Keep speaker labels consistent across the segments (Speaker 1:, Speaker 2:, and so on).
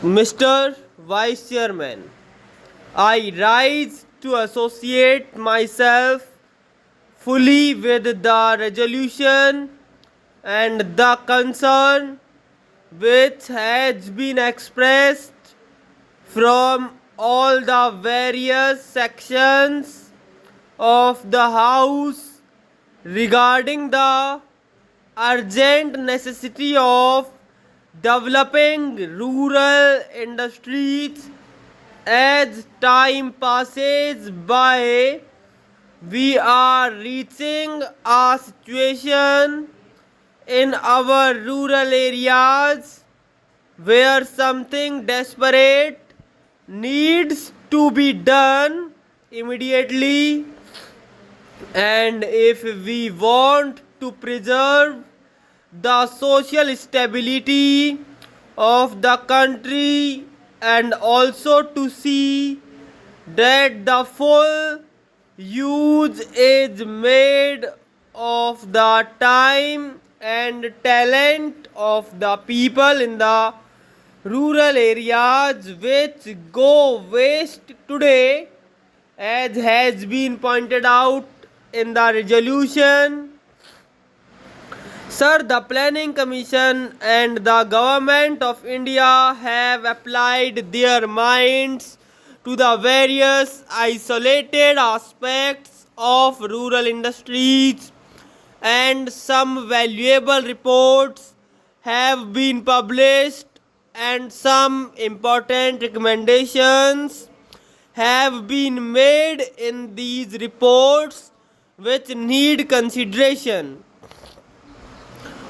Speaker 1: Mr. Vice Chairman, I rise to associate myself fully with the resolution and the concern which has been expressed from all the various sections of the House regarding the urgent necessity of developing rural industries. As time passes by, we are reaching a situation in our rural areas where something desperate needs to be done immediately, and if we want to preserve the social stability of the country and also to see that the full use is made of the time and talent of the people in the rural areas which go waste today, as has been pointed out in the resolution. Sir, the Planning Commission and the Government of India have applied their minds to the various isolated aspects of rural industries, and some valuable reports have been published, and some important recommendations have been made in these reports which need consideration.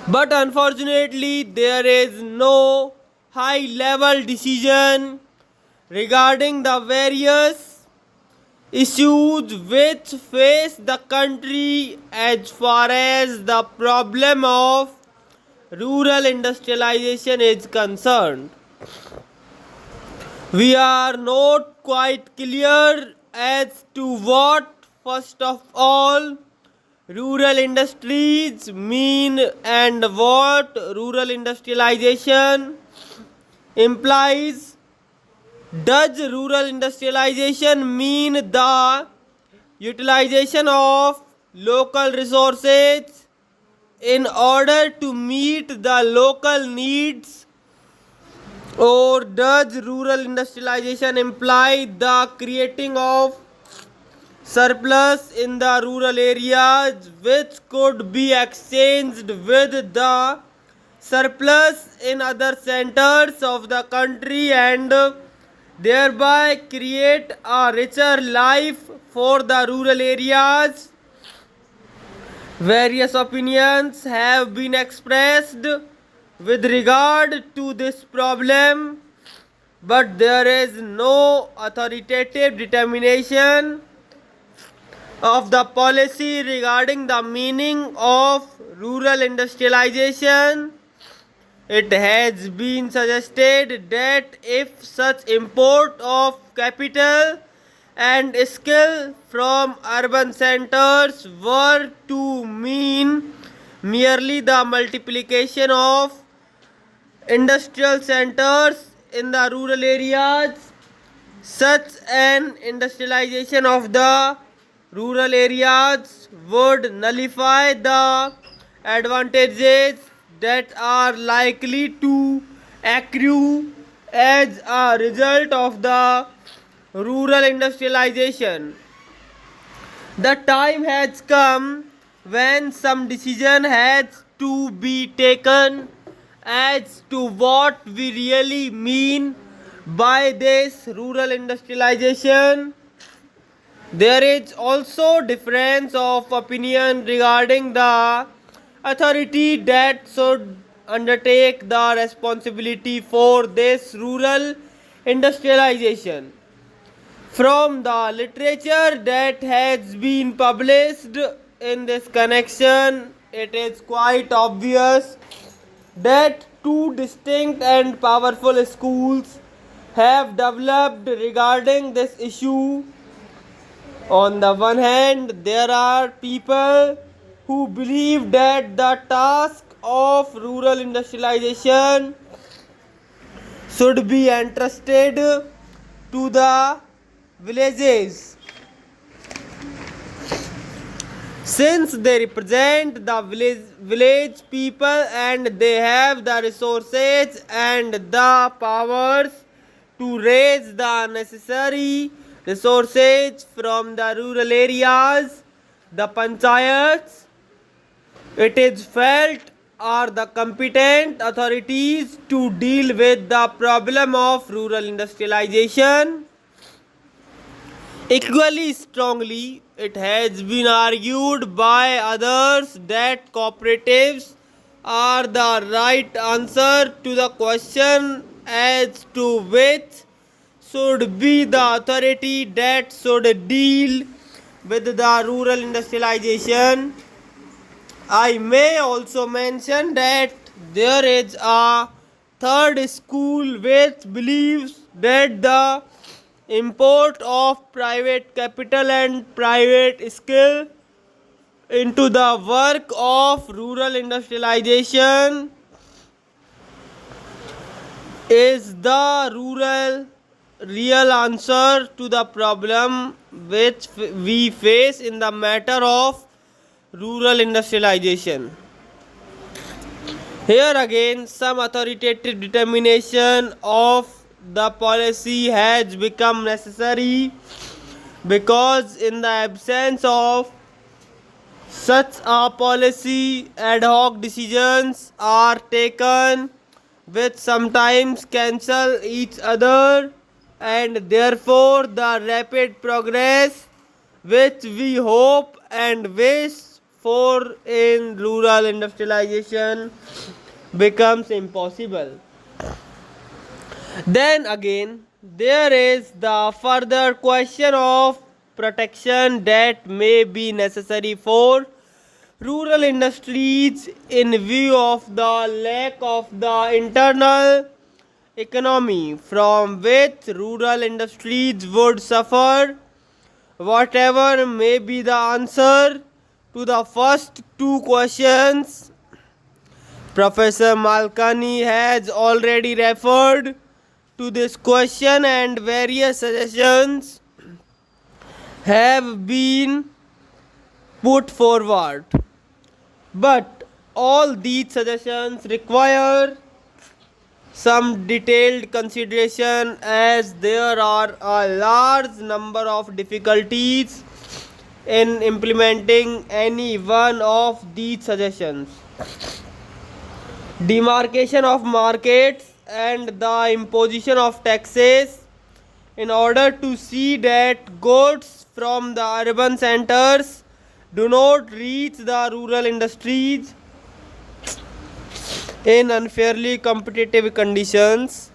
Speaker 1: But unfortunately, there is no high level decision regarding the various issues which face the country as far as the problem of rural industrialization is concerned. We are not quite clear as to what, first of all, rural industries mean and what rural industrialization implies. Does rural industrialization mean the utilization of local resources in order to meet the local needs, or does rural industrialization imply the creating of surplus in the rural areas which could be exchanged with the surplus in other centers of the country and thereby create a richer life for the rural areas? Various opinions have been expressed with regard to this problem, but there is no authoritative determination of the policy regarding the meaning of rural industrialization. It has been suggested that if such import of capital and skill from urban centers were to mean merely the multiplication of industrial centers in the rural areas, such an industrialization of the rural areas would nullify the advantages that are likely to accrue as a result of the rural industrialization. The time has come when some decision has to be taken as to what we really mean by this rural industrialization. There is also difference of opinion regarding the authority that should undertake the responsibility for this rural industrialization. From the literature that has been published in this connection, it is quite obvious that two distinct and powerful schools have developed regarding this issue. On the one hand, there are people who believe that the task of rural industrialization should be entrusted to the villages, since they represent the village people and they have the resources and the powers to raise the necessary resources from the rural areas. The panchayats, it is felt, are the competent authorities to deal with the problem of rural industrialization. Equally strongly, it has been argued by others that cooperatives are the right answer to the question as to which should be the authority that should deal with the rural industrialization. I may also mention that there is a third school which believes that the import of private capital and private skill into the work of rural industrialization is the real answer to the problem which we face in the matter of rural industrialization. Here again, some authoritative determination of the policy has become necessary, because in the absence of such a policy, ad hoc decisions are taken which sometimes cancel each other, and therefore the rapid progress which we hope and wish for in rural industrialization becomes impossible. Then again, there is the further question of protection that may be necessary for rural industries in view of the lack of the internal economy from which rural industries would suffer. Whatever may be the answer to the first two questions, Professor Malkani has already referred to this question and various suggestions have been put forward. But all these suggestions require some detailed consideration, as there are a large number of difficulties in implementing any one of these suggestions. Demarcation of markets and the imposition of taxes in order to see that goods from the urban centers do not reach the rural industries in unfairly competitive conditions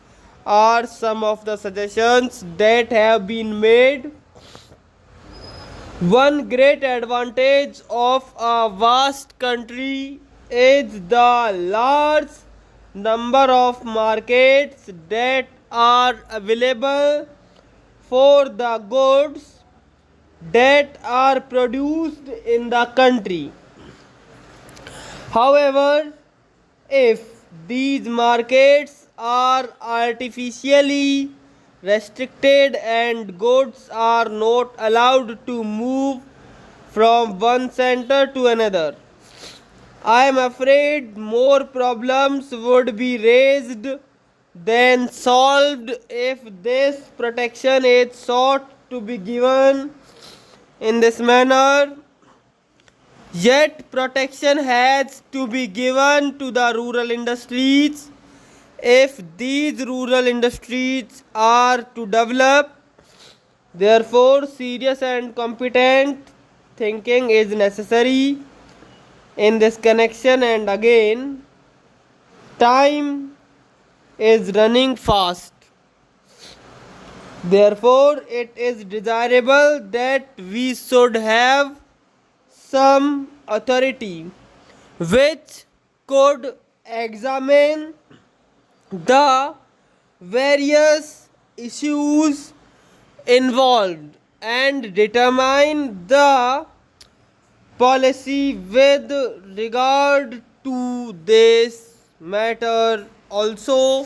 Speaker 1: are some of the suggestions that have been made. One great advantage of a vast country is the large number of markets that are available for the goods that are produced in the country. However, if these markets are artificially restricted and goods are not allowed to move from one center to another, I am afraid more problems would be raised than solved if this protection is sought to be given in this manner. Yet protection has to be given to the rural industries if these rural industries are to develop. Therefore, serious and competent thinking is necessary in this connection. And again, time is running fast. Therefore, it is desirable that we should have some authority which could examine the various issues involved and determine the policy with regard to this matter also.